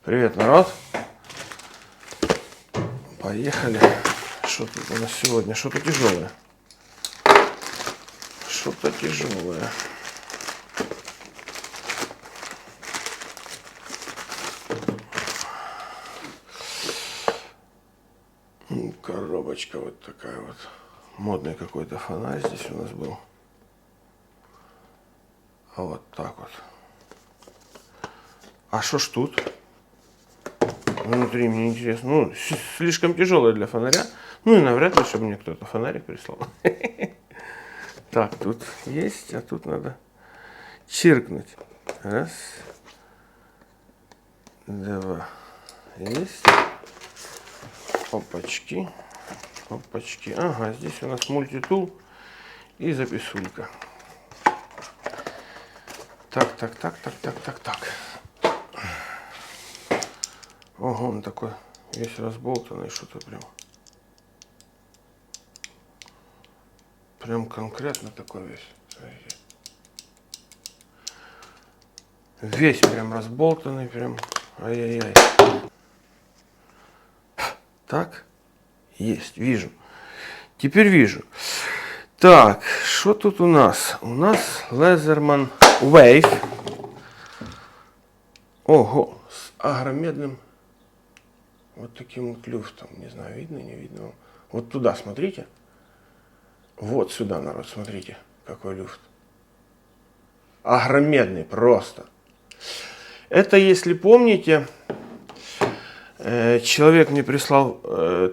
Привет, народ. Поехали. Что тут у нас сегодня? Что-то тяжелое. Что-то тяжелое. Коробочка вот такая вот. Модный какой-то фонарь здесь у нас был. А вот так вот. А что ж тут? Внутри мне интересно. Ну, слишком тяжелое для фонаря. Ну и навряд ли, чтобы мне кто-то фонарик прислал. Так, тут есть, а тут надо чиркнуть. Раз. Два. Есть. Опачки. Опачки. Ага, здесь у нас мультитул и записулька. Так. Ого, он такой весь разболтанный, что-то прям конкретно такой весь. Смотрите. Весь прям разболтанный, прям ай-яй-яй. Так, есть, вижу. Теперь вижу. Так, что тут у нас? У нас Leatherman Wave. Ого, с агромедным вот таким вот люфтом. Не знаю, видно, не видно. Вот туда смотрите. Вот сюда, народ, смотрите, какой люфт. Агромедный просто. Это, если помните, человек мне прислал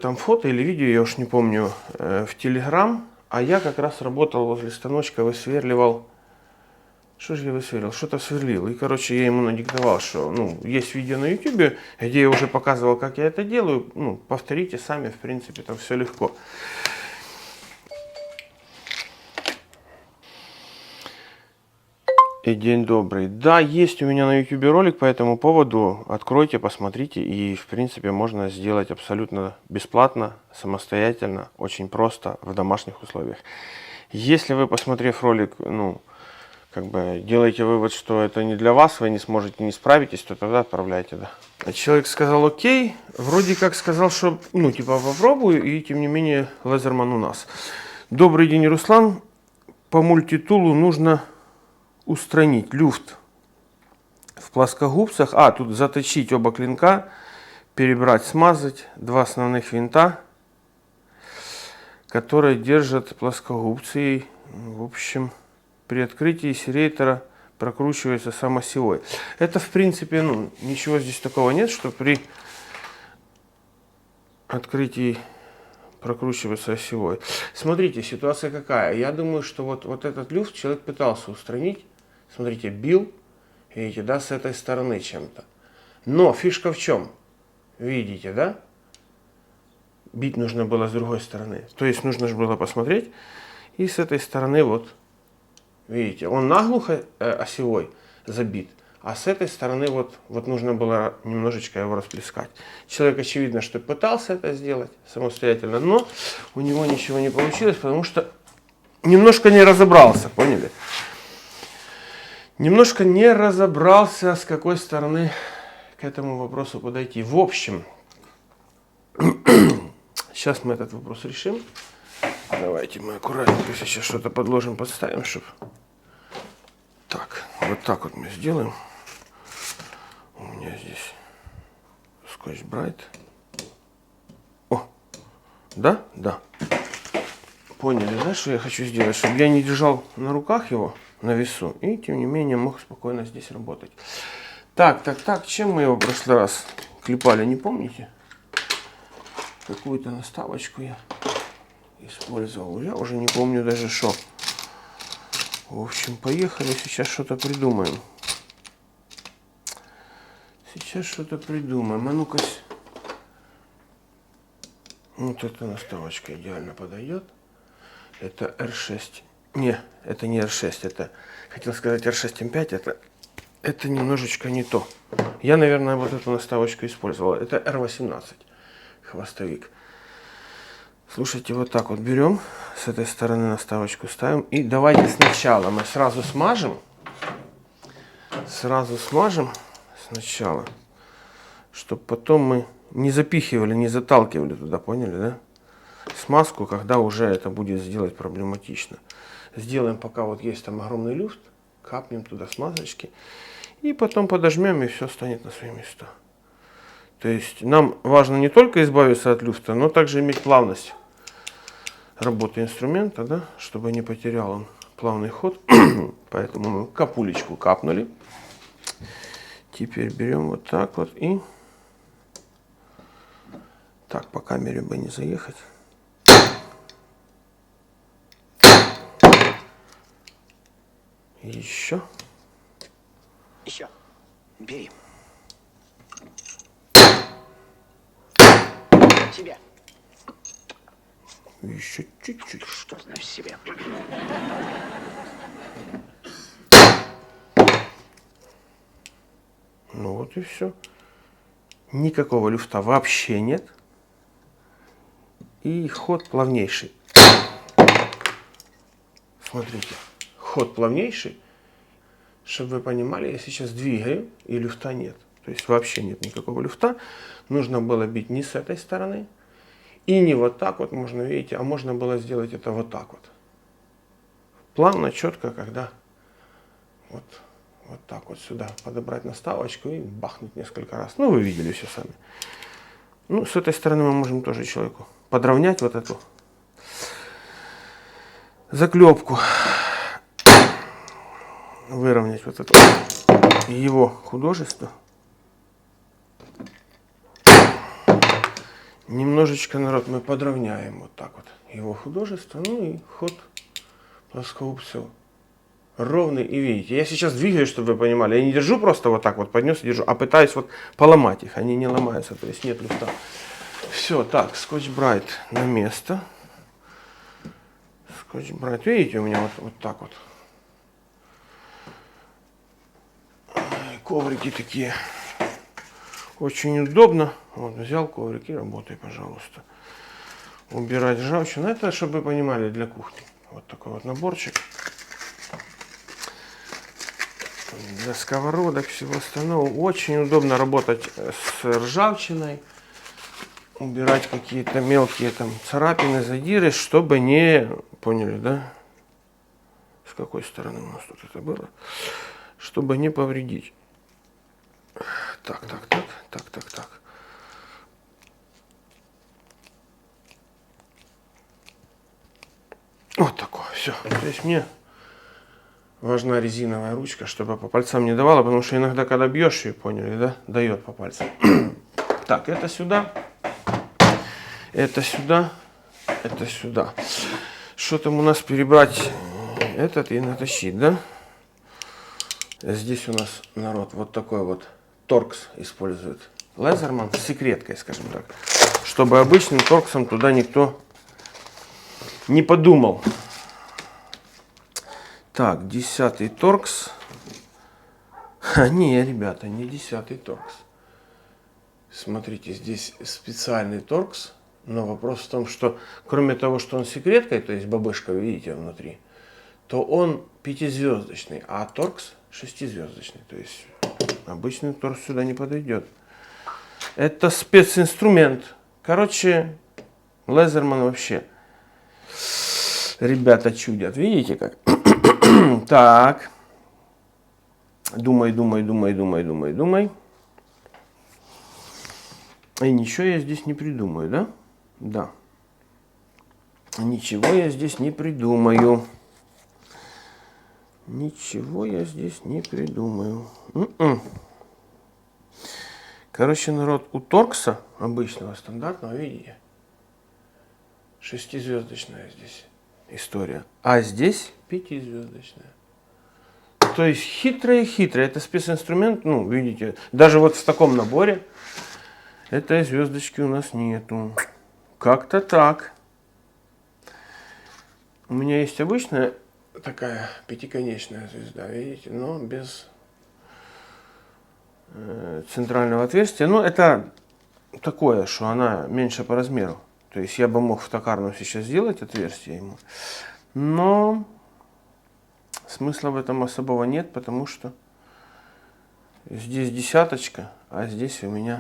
там фото или видео, я уж не помню, в Телеграм. А я как раз работал возле станочка, высверливал. Что же я высверлил? Что-то сверлил. И, короче, я ему надиктовал, что, есть видео на YouTube, где я уже показывал, как я это делаю. Повторите сами, в принципе, там все легко. И день добрый. Да, есть у меня на YouTube ролик по этому поводу. Откройте, посмотрите. И, в принципе, можно сделать абсолютно бесплатно, самостоятельно, очень просто, в домашних условиях. Если вы, посмотрев ролик, делаете вывод, что это не для вас, вы не сможете, не справитесь, то тогда отправляйте, да. А человек сказал окей, вроде как сказал, что, попробую, и тем не менее Leatherman у нас. Добрый день, Руслан. По мультитулу нужно устранить люфт в плоскогубцах. Тут заточить оба клинка, перебрать, смазать. Два основных винта, которые держат плоскогубцы. И, в общем, при открытии серейтора прокручивается сам осевой. Это, в принципе, ничего здесь такого нет, что при открытии прокручивается осевой. Смотрите, ситуация какая. Я думаю, что вот этот люфт человек пытался устранить. Смотрите, бил, видите, да, с этой стороны чем-то. Но фишка в чем? Видите, да? Бить нужно было с другой стороны. То есть нужно же было посмотреть. И с этой стороны видите, он наглухо осевой забит. А с этой стороны нужно было немножечко его расплескать. Человек, очевидно, что пытался это сделать самостоятельно, но у него ничего не получилось, потому что немножко не разобрался, поняли? Немножко не разобрался, с какой стороны к этому вопросу подойти. В общем, сейчас мы этот вопрос решим. Давайте мы аккуратненько сейчас что-то подложим, подставим, чтобы... Так, вот так вот мы сделаем. У меня здесь скотч-брайт. О, да? Да. Поняли, да, что я хочу сделать? Чтобы я не держал на руках его, на весу, и тем не менее мог спокойно здесь работать. Так, чем мы его в прошлый раз клепали, не помните? Какую-то наставочку я использовал. Я уже не помню даже что. В общем, поехали, сейчас что-то придумаем. А ну-ка. Вот эта наставочка идеально подойдет. Это R6. Не, это не R6. Это, хотел сказать R6 M5. Это немножечко не то. Я, наверное, вот эту наставочку использовал. Это R18. Хвостовик. Слушайте, вот так вот берем. С этой стороны наставочку ставим. И давайте сначала мы сразу смажем. Сначала чтобы потом мы не запихивали, не заталкивали туда, поняли, да? Смазку, когда уже это будет сделать проблематично. Сделаем, пока вот есть там огромный люфт, капнем туда смазочки, и потом подожмем, и все станет на свои места. То есть нам важно не только избавиться от люфта, но также иметь плавность работы инструмента, да, чтобы не потерял он плавный ход. Поэтому мы капулечку капнули. Теперь берем вот так вот и... Так, по камере бы не заехать. Еще. Еще. Бери. Себе. Еще чуть-чуть. Что значит себе? Ну вот и все. Никакого люфта вообще нет. И ход плавнейший. Смотрите, ход плавнейший. Чтобы вы понимали, я сейчас двигаю, и люфта нет. То есть вообще нет никакого люфта. Нужно было бить не с этой стороны. И не вот так вот, можно, видите, а можно было сделать это вот так вот. Плавно, четко, когда вот так вот сюда подобрать наставочку и бахнуть несколько раз. Ну, вы видели все сами. Ну, с этой стороны мы можем тоже человеку подровнять вот эту заклепку. Выровнять вот это его художество. Немножечко, народ, мы подровняем вот так вот его художество. Ну и ход плоскоупцев ровный. И видите, я сейчас двигаюсь, чтобы вы понимали. Я не держу просто вот так вот, поднес и держу, а пытаюсь вот поломать их. Они не ломаются, то есть нет люфта. Все, так, скотч-брайт на место. Скотч-брайт, видите, у меня вот так вот. Коврики такие. Очень удобно. Вот, взял коврик и работай, пожалуйста. Убирать ржавчину. Это, чтобы вы понимали, для кухни. Вот такой вот наборчик. Для сковородок, всего остального. Очень удобно работать с ржавчиной. Убирать какие-то мелкие там царапины, задиры, чтобы не... Поняли, да? С какой стороны у нас тут это было? Чтобы не повредить. Так. Вот такое, все. То есть мне важна резиновая ручка, чтобы по пальцам не давала, потому что иногда, когда бьешь ее, поняли, да, дает по пальцам. Так, это сюда, это сюда, это сюда. Что там у нас перебрать этот и натащить, да? Здесь у нас, народ, вот такой вот торкс использует. Лезерман с секреткой, скажем так. Чтобы обычным торксом туда никто не подумал. Так, 10-й торкс. Не, ребята, не 10-й торкс. Смотрите, здесь специальный торкс. Но вопрос в том, что кроме того, что он секреткой, то есть бабышка, видите, внутри, то он 5-звездочный, а торкс 6-звездочный. То есть обычный торкс сюда не подойдет. Это специнструмент. Короче, Лезерман вообще. Ребята чудят. Видите как? Так. Думай. И ничего я здесь не придумаю, да? Да. Ничего я здесь не придумаю. Ничего я здесь не придумаю. Короче, народ, у торкса обычного, стандартного, видите? 6-звездочная здесь история. А здесь 5-звездочная. То есть хитрая. Это специнструмент, ну, видите, даже вот в таком наборе этой звездочки у нас нету. Как-то так. У меня есть обычная такая пятиконечная звезда, видите, но без центрального отверстия. Ну, это такое, что она меньше по размеру. То есть я бы мог в токарном сейчас сделать отверстие ему. Но смысла в этом особого нет, потому что здесь 10-очка, а здесь у меня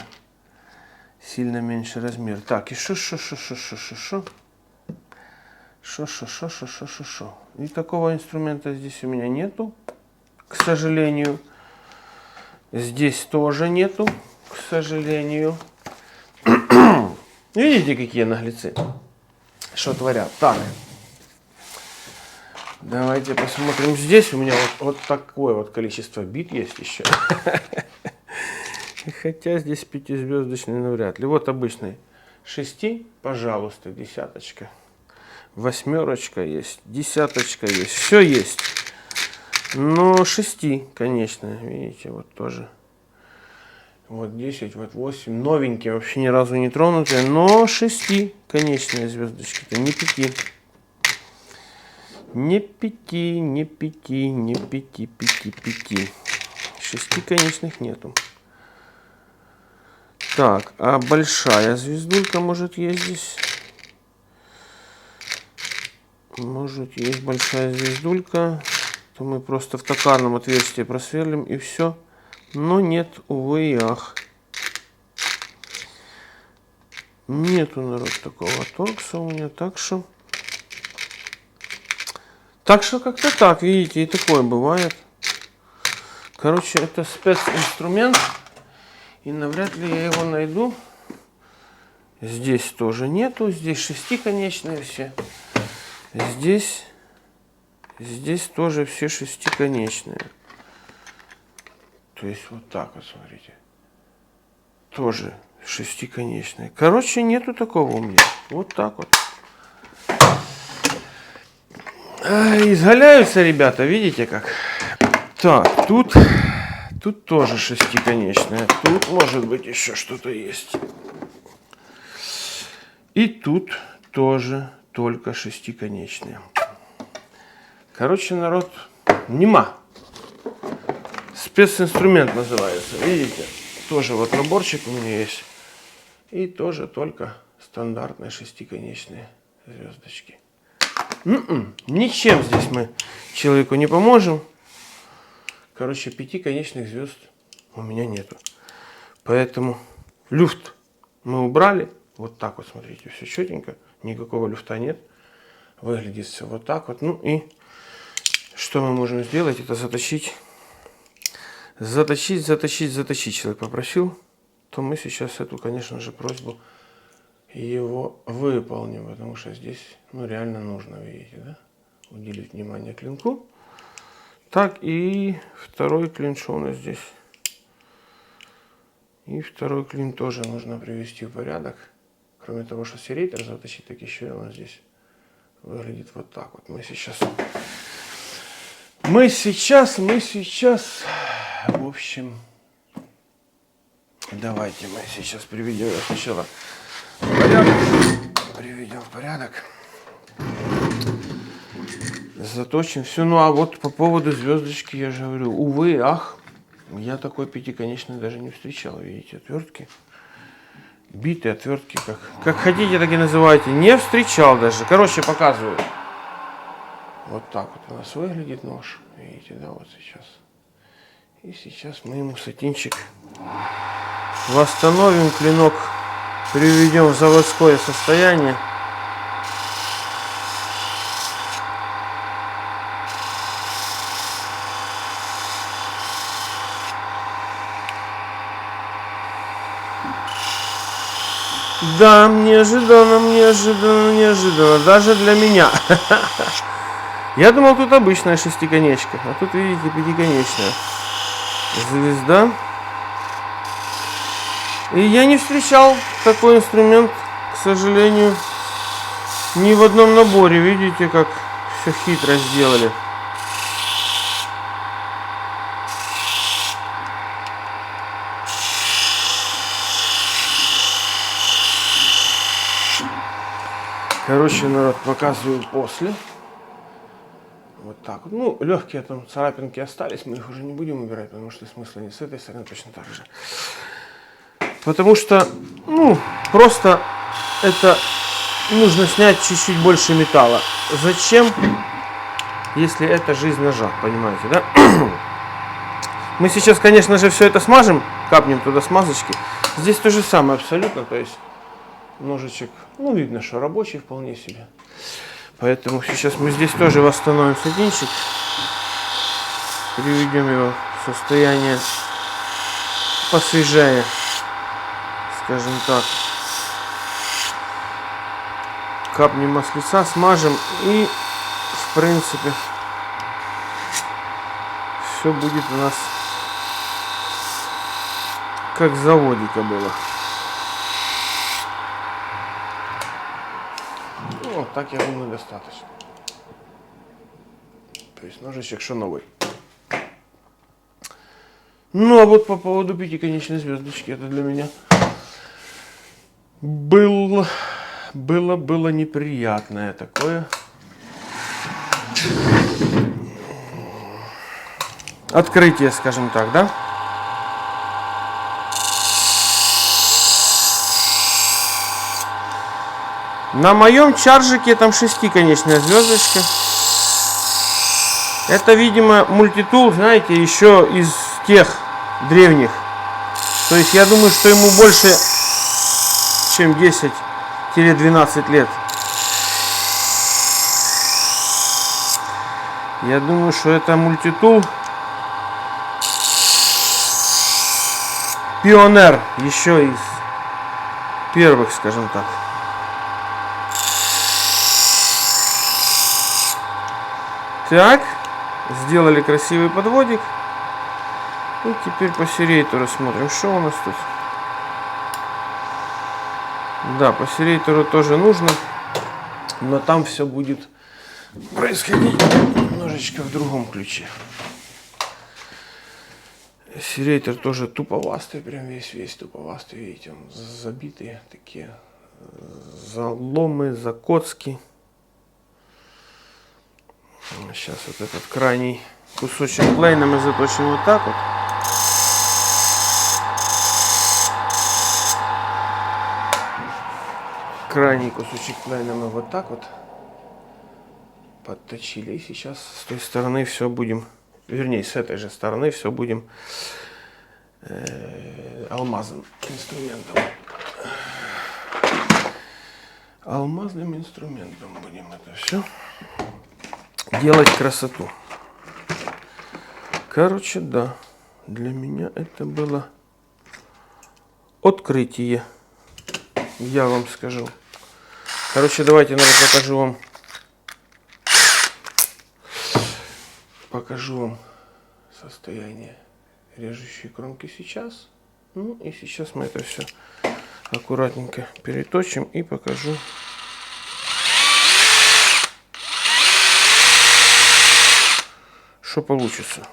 Сильно меньше размер. Так, и шо. И такого инструмента здесь у меня нету, к сожалению. Здесь тоже нету, к сожалению. Видите, какие наглецы? Что творят? Так. Давайте посмотрим. Здесь у меня вот такое вот количество бит есть еще. Хотя здесь 5-звездочный навряд ли. Вот обычный 6, пожалуйста, 10. 8 есть, 10 есть. Все есть. Но 6, конечно. Видите, вот тоже. Вот 10, вот 8. Новенькие, вообще ни разу не тронутые. Но 6 конечные звездочки-то, не 5. Не 5, не 5, не 5, 5. 6 конечных нету. Так, а большая звездулька может есть здесь? Может есть большая звездулька. То мы просто в токарном отверстии просверлим и все. Но нет, увы и ах. Нету, народ, такого торкса у меня, так что как-то так, видите, и такое бывает. Короче, это специнструмент, и навряд ли я его найду. Здесь тоже нету, здесь 6-конечные все. Здесь тоже все 6-конечные. То есть вот так вот, смотрите. Тоже 6-конечные. Короче, нету такого у меня. Вот так вот. Изгаляются ребята, видите как? Так, тут тоже 6-конечная. Тут может быть еще что-то есть. И тут тоже только 6-конечные. Короче, народ, нема. Специнструмент называется, видите? Тоже вот наборчик у меня есть. И тоже только стандартные 6-конечные звездочки. Ничем здесь мы человеку не поможем. Короче, 5-конечных звезд у меня нету. Поэтому люфт мы убрали. Вот так вот, смотрите, все четенько. Никакого люфта нет. Выглядит все вот так вот. Ну и что мы можем сделать? Это заточить. Заточить. Человек попросил. То мы сейчас эту, конечно же, просьбу его выполним. Потому что здесь, ну, реально нужно, видите, да? Уделить внимание клинку. Так, и второй клин, что у нас здесь? И второй клин тоже нужно привести в порядок. Кроме того, что серейтер заточить, так еще и у нас здесь выглядит вот так вот. Мы сейчас, в общем, давайте мы сейчас приведем сначала в порядок. Приведем в порядок. Заточим все. Ну а вот по поводу звездочки я же говорю, увы, ах, я такой 5-конечный даже не встречал. Видите, отвертки. Битые отвертки, как хотите, так и называйте. Не встречал даже. Короче, показываю. Вот так вот у нас выглядит нож. Видите, да, вот сейчас. И сейчас мы ему сатинчик восстановим, клинок приведем в заводское состояние. Да, неожиданно, даже для меня. Я думал, тут обычная 6-конечка, а тут, видите, 5-конечная звезда. И я не встречал такой инструмент, к сожалению, ни в одном наборе. Видите, как все хитро сделали. Короче, народ, показываю после. Вот так вот. Ну, легкие там царапинки остались, мы их уже не будем убирать, потому что смысла нет. С этой стороны точно так же. Потому что, ну, просто это нужно снять чуть-чуть больше металла. Зачем, если это жизнь ножа, понимаете, да? Мы сейчас, конечно же, все это смажем, капнем туда смазочки. Здесь то же самое абсолютно, то есть ножичек, ну видно, что рабочий вполне себе. Поэтому сейчас мы здесь тоже восстановим садинчик, приведем его в состояние посвежее, скажем так. Капнем маслица, смажем и в принципе все будет у нас как с заводика было. Ну, вот так, я думаю, достаточно. То есть ножичек что новый. Ну, а вот по поводу пятиконечной звездочки, это для меня было неприятное такое открытие, скажем так, да? На моем чаржике там шестиконечная звездочка. Это, видимо, мультитул, знаете, еще из тех древних. То есть я думаю, что ему больше, чем 10-12 лет. Я думаю, что это мультитул Пионер, еще из первых, скажем так. Так, сделали красивый подводик. И теперь по серейтору смотрим, что у нас тут. Да, по серейтору тоже нужно, но там все будет происходить немножечко в другом ключе. Серейтор тоже туповастый, прям весь туповастый, видите, он забитые такие заломы, закоцки. Сейчас вот этот крайний кусочек плейна мы заточим вот так вот. Крайний кусочек плейна мы вот так вот подточили. И сейчас с той стороны все будем, вернее, с этой же стороны все будем алмазным инструментом. Алмазным инструментом будем это все делать красоту. Короче, да, для меня это было открытие, я вам скажу. Короче, давайте, наверное, покажу вам состояние режущей кромки сейчас. Ну и сейчас мы это все аккуратненько переточим и покажу. Что получится.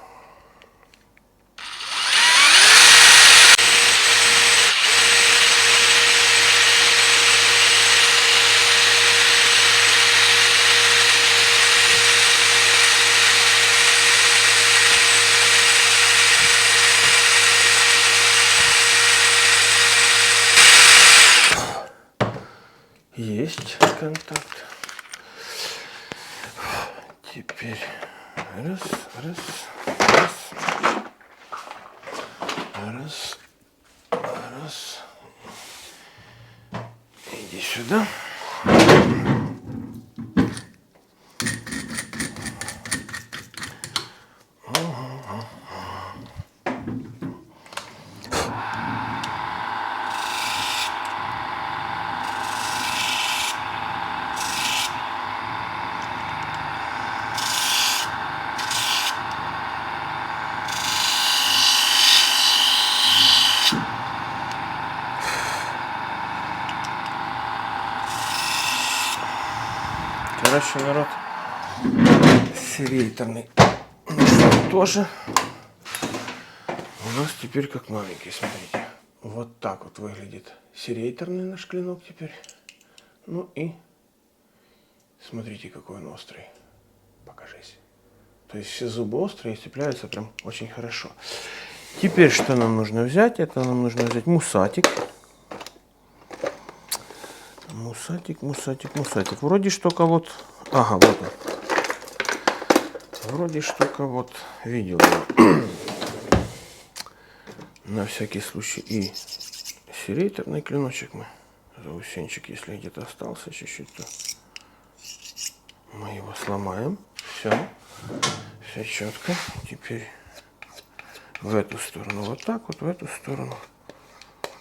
Есть контакт. Теперь раз. Иди сюда. Короче, народ, серейторный тоже у нас теперь как новенький, смотрите. Вот так вот выглядит серейторный наш клинок теперь. Ну и смотрите, какой он острый. Покажись. То есть все зубы острые и цепляются прям очень хорошо. Теперь что нам нужно взять? Это нам нужно взять мусатик. Мусатик. Вроде ж только вот... Ага, вот он. Вроде ж только вот видел его. На всякий случай и серейторный клиночек мы, заусенчик, если где-то остался чуть-чуть, то мы его сломаем. Все четко. Теперь в эту сторону вот так вот, в эту сторону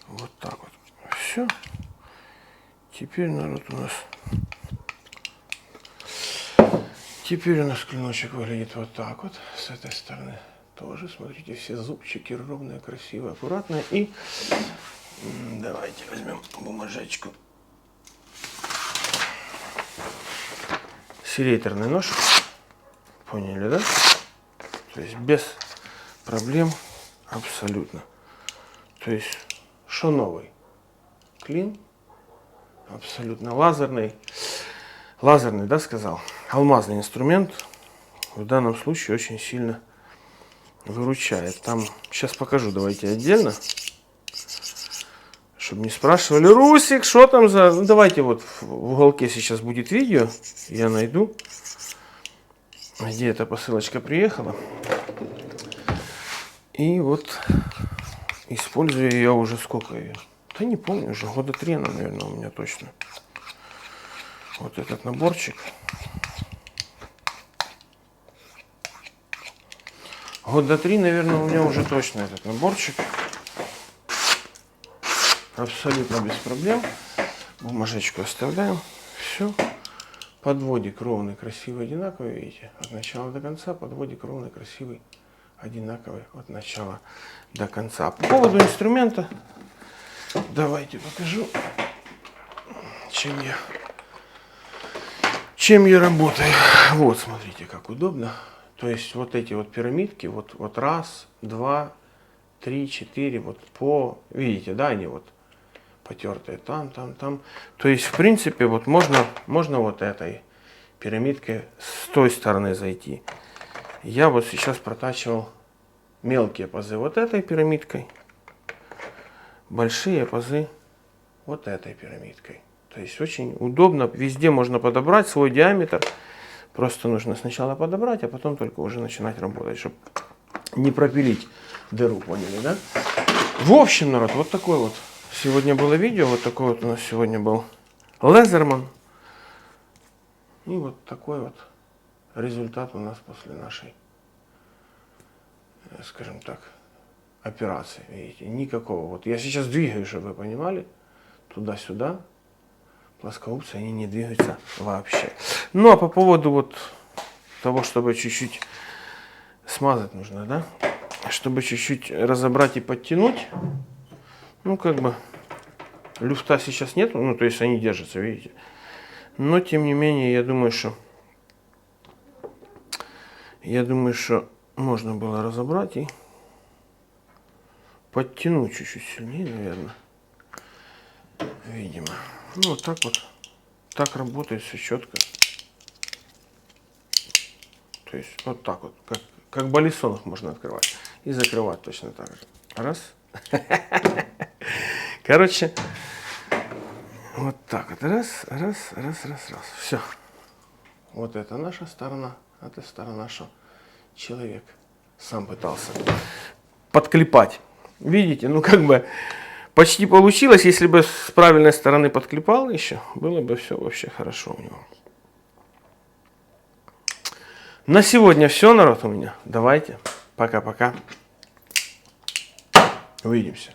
вот так вот. Все. Теперь, народ, у нас клиночек выглядит вот так вот. С этой стороны тоже, смотрите, все зубчики ровные, красивые, аккуратные. И давайте возьмем бумажечку. Серейторный нож. Поняли, да? То есть без проблем абсолютно. То есть, что новый? Клин. Абсолютно лазерный. Лазерный, да, сказал? Алмазный инструмент в данном случае очень сильно выручает. Там, сейчас покажу, давайте отдельно. Чтобы не спрашивали, Русик, что там за... Ну, давайте вот в уголке сейчас будет видео. Я найду, где эта посылочка приехала. И вот использую ее уже сколько ее? Да не помню уже, года 3 она, наверное, у меня точно. Вот этот наборчик. Года 3, наверное, у меня уже точно этот наборчик. Абсолютно без проблем. Бумажечку оставляем. Все. Подводик ровный, красивый, одинаковый. Видите? От начала до конца. Подводик ровный, красивый, одинаковый. От начала до конца. По поводу инструмента. Давайте покажу, чем я работаю. Вот, смотрите, как удобно. То есть вот эти вот пирамидки, вот раз, два, три, четыре, вот по, видите, да, они вот потертые там. То есть, в принципе, вот можно вот этой пирамидкой с той стороны зайти. Я вот сейчас протачивал мелкие пазы вот этой пирамидкой, большие пазы вот этой пирамидкой. То есть очень удобно, везде можно подобрать свой диаметр. Просто нужно сначала подобрать, а потом только уже начинать работать, чтобы не пропилить дыру, поняли, да? В общем, народ, вот такой вот сегодня было видео, вот такой вот у нас сегодня был Лазерман. И вот такой вот результат у нас после нашей, скажем так, операции. Видите, никакого. Вот я сейчас двигаю, чтобы вы понимали, туда-сюда. Плоскогубцы, они не двигаются вообще. Ну, а по поводу вот того, чтобы чуть-чуть смазать нужно, да? Чтобы чуть-чуть разобрать и подтянуть. Ну, как бы, люфта сейчас нет, ну, то есть они держатся, видите. Но, тем не менее, я думаю, что можно было разобрать и подтянуть чуть-чуть сильнее, наверное. Видимо. Ну, вот так вот. Так работает все четко. То есть, вот так вот. Как в баллисонах можно открывать. И закрывать точно так же. Раз. Короче, вот так вот. Раз. Все. Вот это наша сторона. Это сторона, что человек сам пытался подклепать. Видите, ну как бы почти получилось, если бы с правильной стороны подклепал еще, было бы все вообще хорошо у него. На сегодня все, народ, у меня. Давайте. Пока-пока. Увидимся.